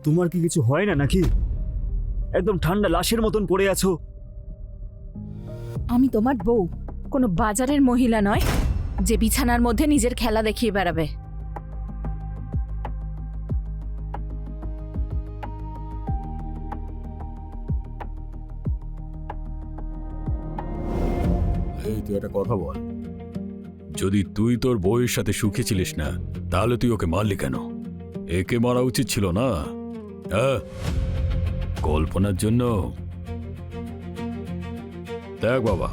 তোমার কি কিছু হয় না নাকি? একদম ঠান্ডা লাশের মতন পড়ে আছো। আমি তোমার বউ, কোনো বাজারের মহিলা নয় যে বিছানার মধ্যে নিজের খেলা দেখিয়ে বেড়াবে। এই তুই একটা কথা বল, যদি তুই তোর বউয়ের সাথে সুখে ছিলিস না তাহলে তুই ওকে মারলি কেন? একে মারা উচিত ছিল না? হ্যাঁ, কল্পনার জন্য? দেখ বাবা,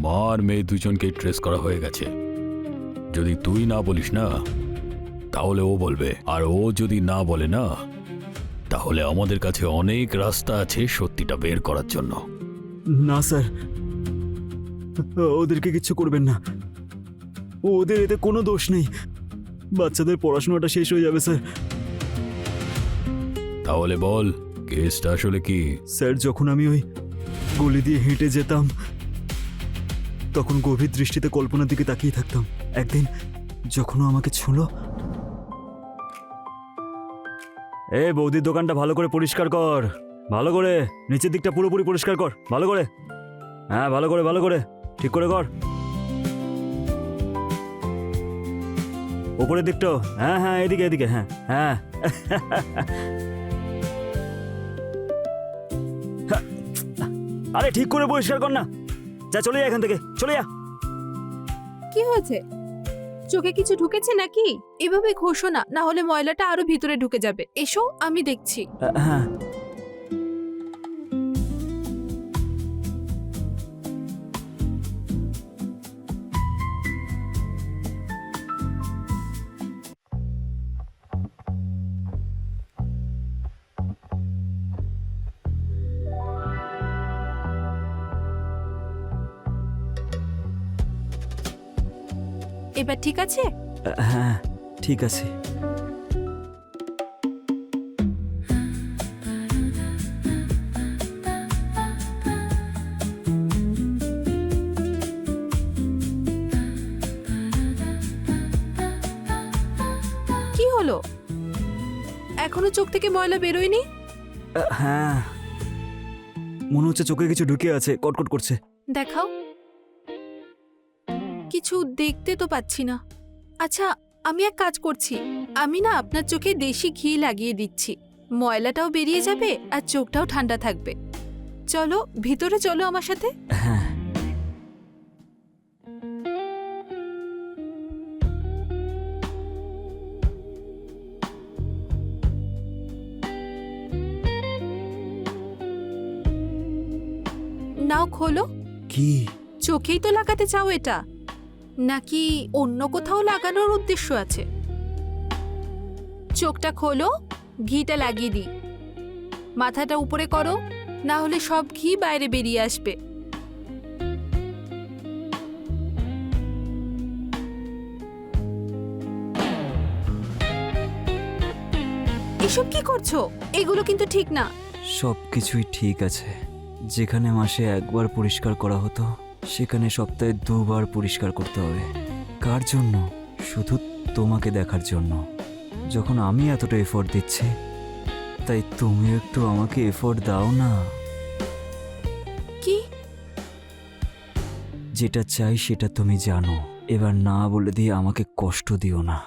মা আর মেয়ে দুজনকে ট্রেস করা হয়ে গেছে। যদি তুই না বলিস না তাহলে ও বলবে, আর ও যদি না বলে না তাহলে আমাদের কাছে অনেক রাস্তা আছে সত্যিটা বের করার জন্য। না স্যার, ওদেরকে কিচ্ছু করবেন না। ওদের এতে কোনো দোষ নেই। বাচ্চাদের পড়াশোনাটা শেষ হয়ে যাবে স্যার। তাহলে বল, কেসটা আসলে কি? স্যার, যখন আমি ওই গলি দিয়ে হেঁটে যেতাম তখন গভীর দৃষ্টিতে কল্পনার দিকে তাকিয়ে থাকতাম। একদিন যখন ও আমাকে ছুঁলো, বৌদির দোকানটা ভালো করে পরিষ্কার কর, ভালো করে নিচের দিকটা পুরোপুরি পরিষ্কার কর, ভালো করে। হ্যাঁ, ভালো করে ঠিক করে কর। উপরের দিকটাও। হ্যাঁ, এদিকে। হ্যাঁ। আরে ঠিক করে পরিষ্কার কর না। যা, চলে যা এখান থেকে, চলে যা। কি হয়েছে? চোখে কিছু ঢুকেছে নাকি? এভাবে ঘষো না, না হলে ময়লাটা আরো ভিতরে ঢুকে যাবে। এসো, আমি দেখছি। হ্যাঁ। এবার ঠিক আছে? হ্যাঁ, ঠিক আছে। কি হলো? এখনো চোখ থেকে ময়লা বেরোয়নি? হ্যাঁ, মনে হচ্ছে চোখে কিছু ঢুকে আছে, কটকট করছে। দেখাও। কিছু দেখতে তো পাচ্ছি না। আচ্ছা, আমি এক কাজ করছি, আমি না আপনার চোখে দেশি ঘি লাগিয়ে দিচ্ছি। ময়লাটাও বেরিয়ে যাবে আর চোখটাও ঠান্ডা থাকবে। চলো ভিতরে, চলো আমার সাথে। হ্যাঁ। নাও খোলো। কি? চোখেই তো লাগাতে চাও এটা, নাকি অন্য কোথাও লাগানোর উদ্দেশ্য আছে? চোখটা খোলো, ঘিটা লাগিয়ে দিই। মাথাটা উপরে করো, না হলে সব ঘি বাইরে বেরিয়ে আসবে। এসব কি করছো? এগুলো কিন্তু ঠিক না। সব কিছুই ঠিক আছে। যেখানে মাসে একবার পরিষ্কার করা হতো সেখানে সপ্তাহে 2 বার পরিষ্কার করতে হবে। কার জন্য? শুধু তোমাকে দেখার জন্য। যখন আমি এতটা এফোর্ট দিচ্ছি, তাই তুমি একটু আমাকে এফোর্ট দাও না। কি? যেটা চাই সেটা তুমি জানো। এবার না বলে দিয়ে আমাকে কষ্ট দিও না।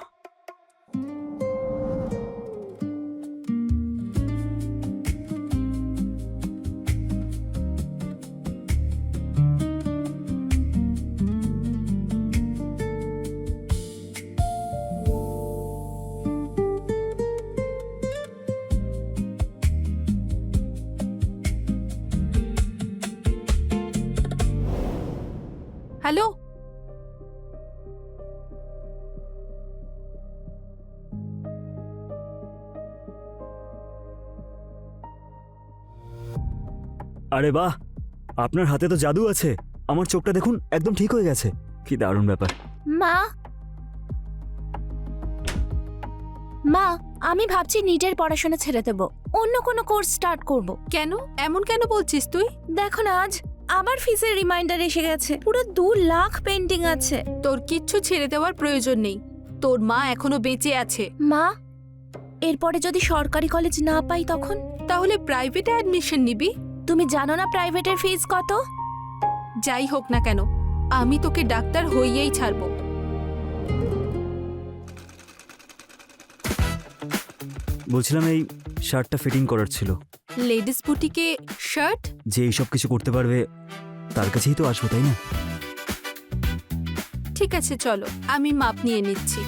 হ্যালো, আরে বাহ, আপনার হাতে তো জাদু আছে। আমার চোখটা দেখুন, একদম ঠিক হয়ে গেছে। কি দারুণ ব্যাপার। মা, আমি ভাবছি নিটের পড়াশোনা ছেড়ে দেব, অন্য কোনো কোর্স স্টার্ট করব। কেন এমন কেন বলছিস তুই? দেখো না, আজ আবার ফিসের রিমাইন্ডার এসে গেছে। পুরো 2 লাখ পেন্ডিং আছে। তোর কিচ্ছু ছেড়ে দেওয়ার প্রয়োজন নেই। তোর মা এখনো বেঁচে আছে। মা, এরপরে যদি সরকারি কলেজ না পাই তখন? তাহলে প্রাইভেটে অ্যাডমিশন নিবি? তুমি জানো না প্রাইভেটের ফিস কত? যাই হোক না কেন, আমি তোকে ডাক্তার হইয়েই ছাড়বো। বলছিলাম এই শার্টটা ফিটিং করার ছিল। লেডিস বুটিকে শার্ট? যে এইসব কিছু করতে পারবে তার কাছেই তো আসবো, তাই না? ঠিক আছে চলো, আমি মাপ নিয়ে নিচ্ছি।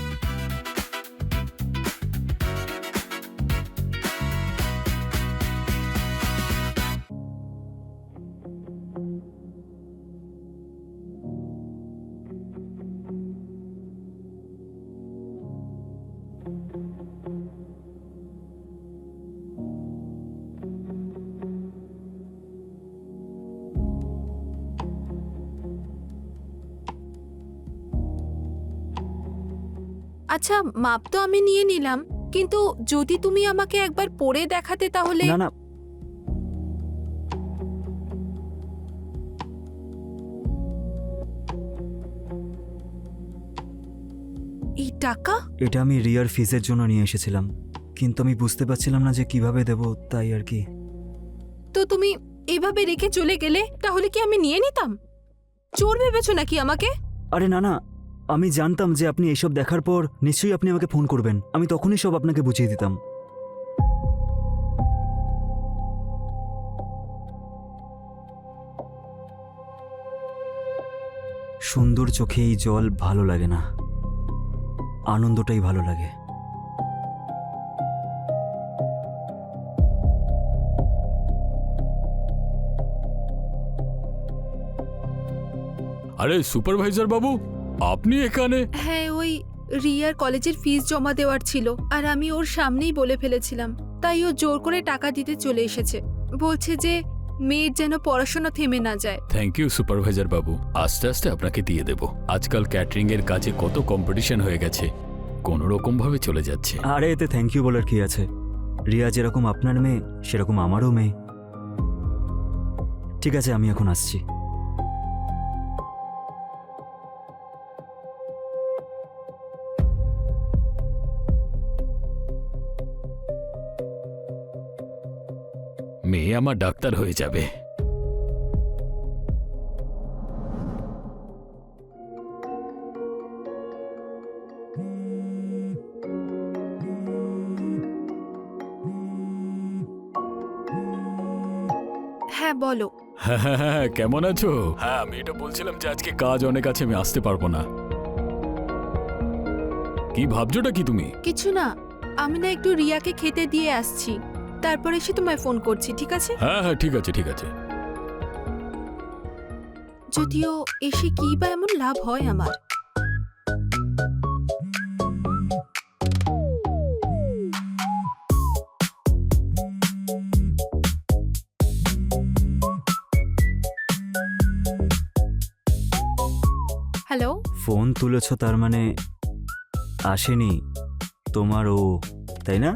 আচ্ছা, মাপ তো আমি নিয়ে নিলাম, কিন্তু যদি তুমি আমাকে একবার পরে দেখাতে তাহলে। না না, এই টাকা? এটা আমি রিয়ার ফিজের জন্য নিয়ে এসেছিলাম, কিন্তু আমি বুঝতে পারছিলাম না যে কিভাবে দেব, তাই আর কি। তো তুমি এভাবে রেখে চলে গেলে, তাহলে কি আমি নিয়ে নিতাম? চোর ভেবেছো নাকি আমাকে? আরে না না, আমি জানতাম যে আপনি এইসব দেখার পর নিশ্চয়ই আপনি আমাকে ফোন করবেন, আমি তখনই সব আপনাকে বুঝিয়ে দিতাম। সুন্দর চোখে এই জল ভালো লাগে না, আনন্দটাই ভালো লাগে। আরে সুপারভাইজার বাবু, আপনি এখানে? হ্যাঁ, ওই রিয়ার কলেজের ফিস জমা দেওয়ার ছিল, আর আমি ওর সামনেই বলে ফেলেছিলাম, তাই ও জোর করে টাকা দিতে চলে এসেছে। বলছে যে মেয়ের যেন পড়াশোনা থেমে না যায়। থ্যাংক ইউ সুপারভাইজার বাবু, আস্তে আস্তে আপনাকে দিয়ে দেব। আজকাল ক্যাটারিং এর কাজে কত কম্পিটিশন হয়ে গেছে, কোনো রকম ভাবে চলে যাচ্ছে। আরে এতে থ্যাংক ইউ বলার কি আছে? রিয়া যেরকম আপনার মেয়ে, সেরকম আমারও মেয়ে। ঠিক আছে, আমি এখন আসছি। মেয়ে আমার ডাক্তার হয়ে যাবে। হ্যাঁ বলো। হ্যাঁ, কেমন আছো? হ্যাঁ, আমি এটা বলছিলাম যে আজকে কাজ অনেক আছে, আমি আসতে পারবো না। কি ভাবছোটা কি তুমি? কিছু না, আমি না একটু রিয়াকে খেতে দিয়ে আসছি, তারপর এসে তোমায় ফোন করছি, ঠিক আছে? হ্যাঁ হ্যাঁ, ঠিক আছে ঠিক আছে। যদিও এসে কি বা এমন লাভ হয় আমার। হ্যালো। ফোন তুলেছ তার মানে আসেনি তোমার ও, তাই না?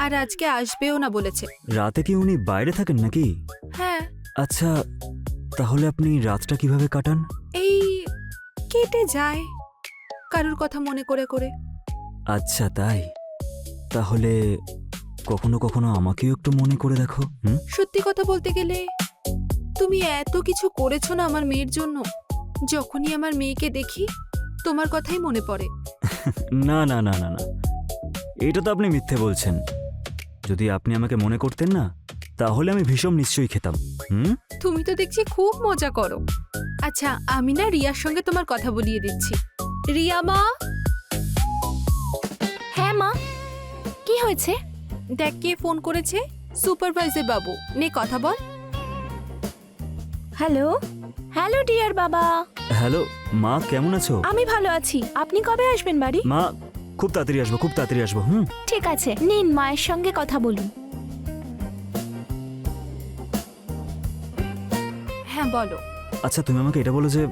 আর আজকে আসবেও না বলেছে। রাতে কি উনি বাইরে থাকেন নাকি? হ্যাঁ। আচ্ছা, তাহলে আপনি রাতটা কিভাবে কাটান? এই কেটে যায় কারোর কথা মনে করে করে। আচ্ছা তাই, তাহলে কখনো কখনো আমাকেও একটু মনে করে দেখো। সত্যি কথা বলতে গেলে তুমি এত কিছু করেছো না আমার মেয়ের জন্য, যখনই আমার মেয়েকে দেখি তোমার কথাই মনে পড়ে। না না না না না, এটা তো আপনি মিথ্যে বলছেন। যদি আপনি আমাকে মনে করতেন না, তাহলে আমি ভীষণ নিশ্চয়ই খেতাম। তুমি তো দেখছি খুব মজা করো। আচ্ছা, আমি না রিয়ার সঙ্গে তোমার কথা বলিয়ে দিচ্ছি। রিয়া মা। হ্যাঁ মা, কি হয়েছে? দেখ কে ফোন করেছে। সুপারভাইজার বাবু, নে কথা বল। হ্যালো হ্যালো ডিয়ার বাবা। হ্যালো মা, কেমন আছো? আমি ভালো আছি, আপনি কবে আসবেন বাড়ি? মা, খুব তাড়াতাড়ি আসবো, খুব তাড়াতাড়ি আসবো। ঠিক আছে, নিন মায়ের সঙ্গে কথা বলুন। হ্যাঁ বলো। আচ্ছা, তুমি আমাকে এটা বলো যে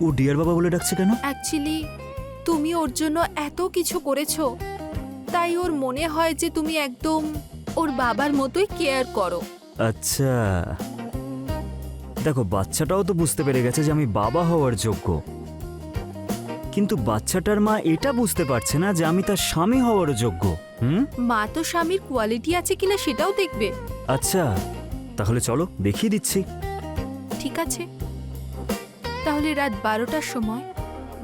ও ডিয়ার বাবা বলে ডাকছে কেন? অ্যাকচুয়ালি তুমি ওর জন্য এত কিছু করেছো, তাই ওর মনে হয় যে তুমি একদম ওর বাবার মতোই কেয়ার করো। আচ্ছা, দেখো বাচ্চাটাও তো বুঝতে পেরে গেছে যে আমি বাবা হওয়ার যোগ্য, কিন্তু বাচ্চাটার মা এটা বুঝতে পারছে না যে আমি তার স্বামী হওয়ার যোগ্য। হুম? মা তো স্বামীর কোয়ালিটি আছে কিনা সেটাও দেখবে। আচ্ছা, তাহলে চলো দেখিয়ে দিচ্ছি। ঠিক আছে, তাহলে রাত 12টার সময়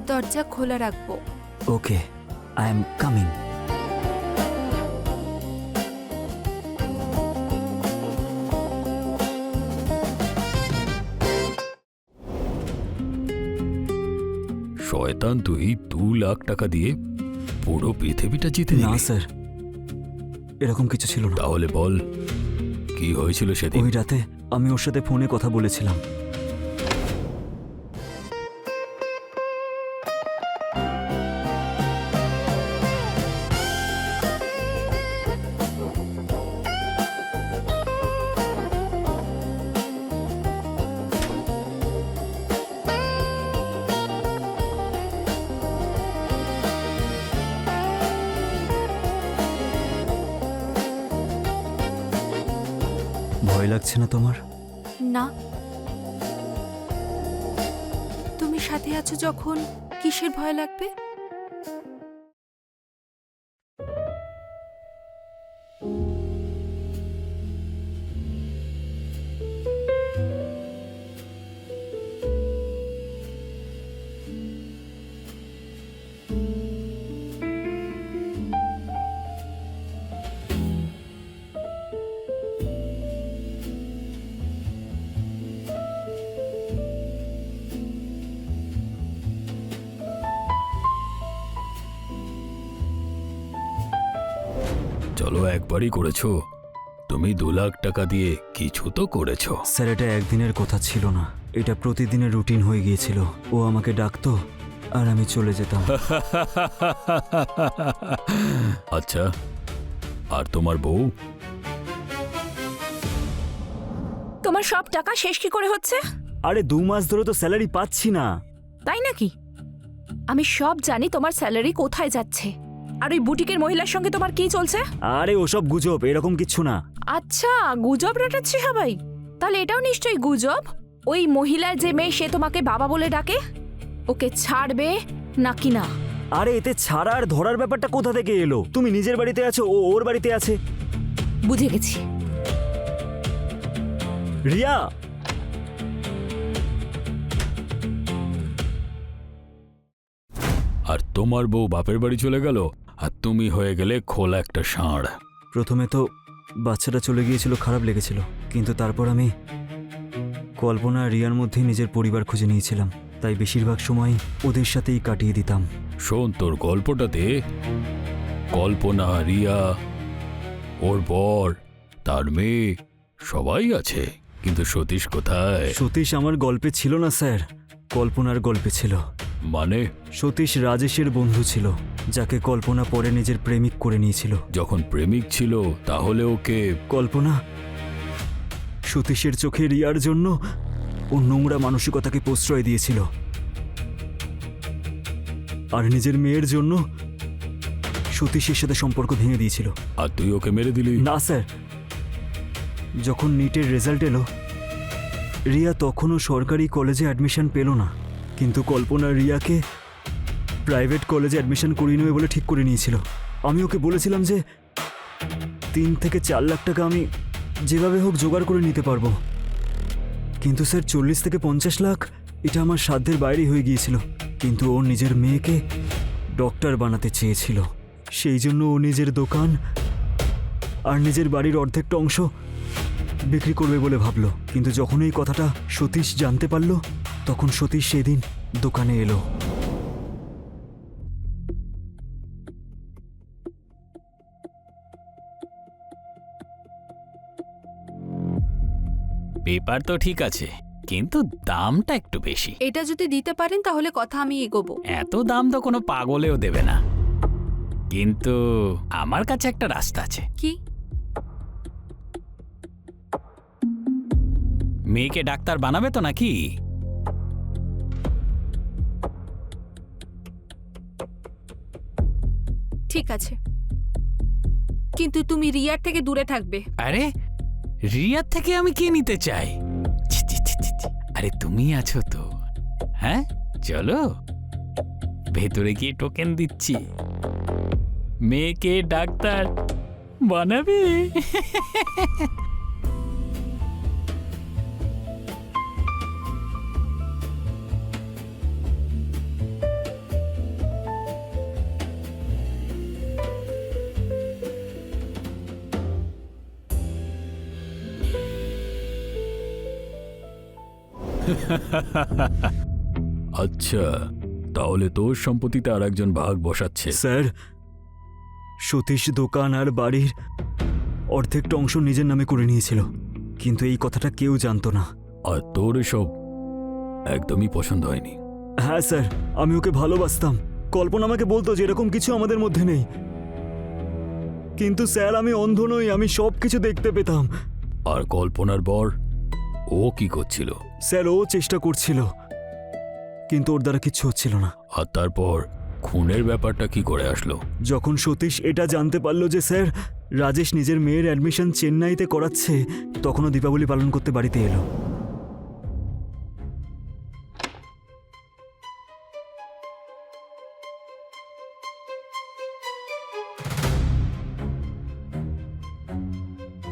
দরজা খোলা রাখবো। ওকে, আই এম কামিং। শয়তান, তুই 2 লাখ টাকা দিয়ে পুরো পৃথিবীটা জিতে না নিলি। স্যার, এরকম কিছু ছিল না। তাহলে বল, কি হয়েছিল সেদিন? ওই রাতে আমি ওর সাথে ফোনে কথা বলেছিলাম। ভয় লাগছে না তোমার? না, তুমি সাথে আছো যখন কিসের ভয় লাগবে? চলো, একবারই করেছো, তুমি 2 লাখ টাকা দিয়ে কিছু তো করেছো। স্যার, এটা একদিনের কথা ছিল না, এটা প্রতিদিনের রুটিন হয়ে গিয়েছিল। ও আমাকে ডাকতো আর আমি চলে যেতাম। আচ্ছা, আর তোমার বউ? তোমার সব টাকা শেষ কি করে হচ্ছে? আরে 2 মাস ধরে তো স্যালারি পাচ্ছি না। তাই নাকি? আমি সব জানি তোমার স্যালারি কোথায় যাচ্ছে। আর ওই বুটিকের মহিলার সঙ্গে তোমার কি চলছে? আরে ওসব গুজব, এরকম কিচ্ছু না। আচ্ছা, গুজব রটাচ্ছে সবাই। তাহলে এটাও নিশ্চয়ই গুজব। ওই মহিলার যে মেয়ে, সে তোমাকে বাবা বলে ডাকে, ওকে ছাড়বে নাকি না? আরে এতে ছাড়া আর ধরার ব্যাপারটা কোথা থেকে এলো? তুমি নিজের বাড়িতে আছো, ও ওর বাড়িতে আছে। বুঝে গেছি। রিয়া, আর তোমার বউ বাপের বাড়ি চলে গেল, আর তুমি হয়ে গেলে খোলা একটা ষাঁড়। প্রথমে তো বাচ্চাটা চলে গিয়েছিল, খারাপ লেগেছিল, কিন্তু তারপর আমি কল্পনা আর রিয়ার মধ্যেই নিজের পরিবার খুঁজে নিয়েছিলাম, তাই বেশিরভাগ সময় ওদের সাথেই কাটিয়ে দিতাম। শোন, তোর গল্পটাতে কল্পনা, রিয়া, ওর বর, তার মেয়ে সবাই আছে, কিন্তু সতীশ কোথায়? সতীশ আমার গল্পে ছিল না স্যার, কল্পনার গল্পে ছিল। মানে? সতীশ রাজেশের বন্ধু ছিল, যাকে কল্পনা পরে নিজের প্রেমিক করে নিয়েছিল। যখন প্রেমিক ছিল তাহলে ওকে? কল্পনা সতীশের চোখে রিয়ার জন্য ও নোংরা মানসিকতাকে প্রশ্রয় দিয়েছিল, আর নিজের মেয়ের জন্য সতীশের সাথে সম্পর্ক ভেঙে দিয়েছিল। আর তুই ওকে মেরে দিলি? না স্যার, যখন নিটের রেজাল্ট এলো, রিয়া তখনও সরকারি কলেজে অ্যাডমিশন পেল না, কিন্তু কল্পনা রিয়াকে প্রাইভেট কলেজে অ্যাডমিশন করিয়ে নেবে বলে ঠিক করে নিয়েছিল। আমি ওকে বলেছিলাম যে 3 থেকে 4 লাখ টাকা আমি যেভাবে হোক জোগাড় করে নিতে পারবো, কিন্তু স্যার 40 থেকে 50 লাখ এটা আমার সাধ্যের বাইরে হয়ে গিয়েছিল। কিন্তু ও নিজের মেয়েকে ডক্টর বানাতে চেয়েছিল, সেই জন্য ও নিজের দোকান আর নিজের বাড়ির অর্ধেকটা অংশ বিক্রি করবে বলে ভাবলো। কিন্তু যখন এই কথাটা সতীশ জানতে পারলো, তখন সতীশ সেদিন দোকানে এলো। পেপার তো ঠিক আছে, কিন্তু দামটা একটু বেশি। এটা যদি দিতে পারেন তাহলে কথা আমি এগোবো। এত দাম তো কোনো পাগলেও দেবে না, কিন্তু আমার কাছে একটা রাস্তা আছে। কি? মেয়েকে ডাক্তার বানাবে তো নাকি? ঠিক আছে, কিন্তু তুমি রিয়ার থেকে দূরে থাকবে। আরে, রিয়ার থেকে আমি কি নিতে চাই? ছি, ছি, ছি, ছি, ছি। আরে তুমি আছো তো। হ্যাঁ, চলো ভেতরে গিয়ে টোকেন দিচ্ছি। মেয়েকে ডাক্তার বানাবে। আচ্ছা, তাহলে তোর সম্পত্তিতে আর একজন ভাগ বসাচ্ছে। স্যার, সতীশ দোকান আর বাড়ির অর্ধেকটা অংশ নিজের নামে করে নিয়েছিল, কিন্তু এই কথাটা কেউ জানতো না। আর তোর এসব একদমই পছন্দ হয়নি। হ্যাঁ স্যার, আমি ওকে ভালোবাসতাম। কল্পনা আমাকে বলতো যে এরকম কিছু আমাদের মধ্যে নেই, কিন্তু স্যার আমি অন্ধ নই, আমি সব কিছু দেখতে পেতাম। আর কল্পনার বর, ও কি করছিল? স্যার ও চেষ্টা করছিল, কিন্তু ওর দ্বারা কিচ্ছু হচ্ছিল না। আর তারপর খুনের ব্যাপারটা কি করে আসলো? যখন সতীশ এটা জানতে পারলো যে স্যার রাজেশ নিজের মেয়ের অ্যাডমিশন চেন্নাইতে করাচ্ছে, তখনও দীপাবলি পালন করতে বাড়িতে এলো।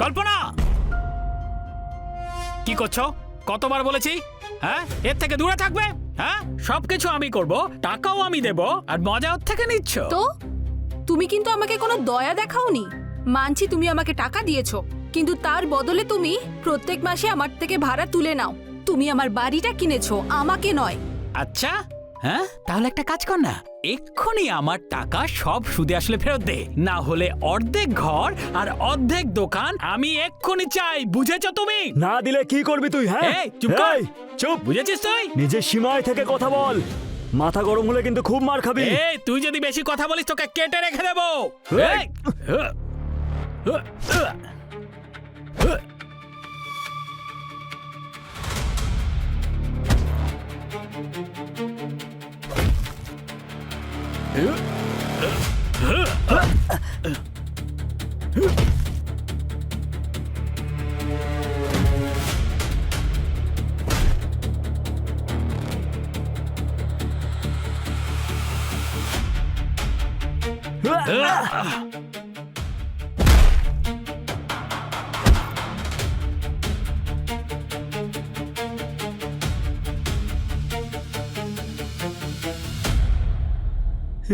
কল্পনা, কি করছো? কতবার বলেছি, হ্যাঁ, এর থেকে দূরে থাকবে। হ্যাঁ, সবকিছু আমি করব, টাকাও আমি দেব, আর মজা ওর থেকে নিচ্ছ। তো তুমি কিন্তু আমাকে কোনো দয়া দেখাওনি। মানছি তুমি আমাকে টাকা দিয়েছো, কিন্তু তার বদলে তুমি প্রত্যেক মাসে আমার থেকে ভাড়া তুলে নাও। তুমি আমার বাড়িটা কিনেছো, আমাকে নয়। আচ্ছা, হ্যাঁ, তাহলে একটা কাজ কর না, এক্ষুনি আমার টাকা সব সুদে আসলে ফেরত দে, না হলে অর্ধেক ঘর আর অর্ধেক দোকান আমি এক্ষুনি চাই। বুঝেছো তুমি? না দিলে কি করবি তুই? হ্যাঁ এই, চুপ কর। এই, চুপ। বুঝেছিস তুই? নিজের সীমায় থেকে কথা বল, মাথা গরম হলে কিন্তু খুব মার খাবি। এই, তুই যদি বেশি কথা বলিস তোকে কেটে রেখে দেবো। এই!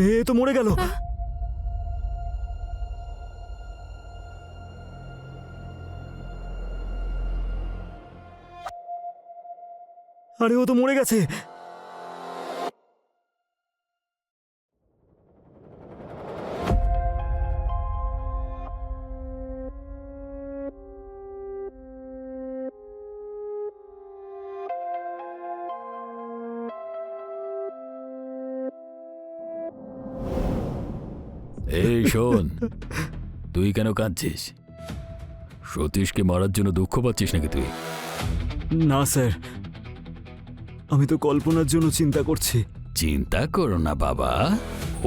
এ তো মরে গেল। আরে ও তো মরে গেছে। এই শোন, তুই কেন কাঁদছিস? সতীশকে মারার জন্য দুঃখ পাচ্ছিস নাকি তুই? না স্যার, আমি তো কল্পনার জন্য চিন্তা করছি। চিন্তা করো না বাবা,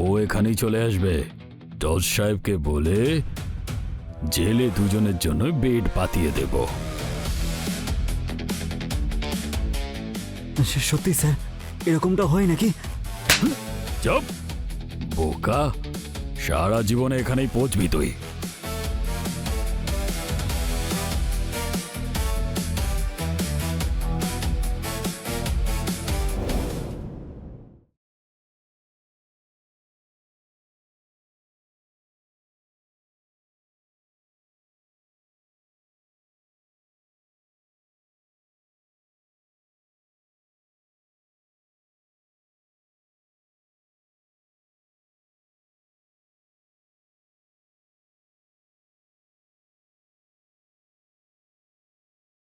ও এখানেই চলে আসবে। জজ সাহেবকে বলে জেলে দুজনের জন্য বেড পাতিয়ে দেব। সত্যি স্যার, এরকমটা হয় নাকি? চুপ বোকা, সারা জীবনে এখানেই পচবি তুই।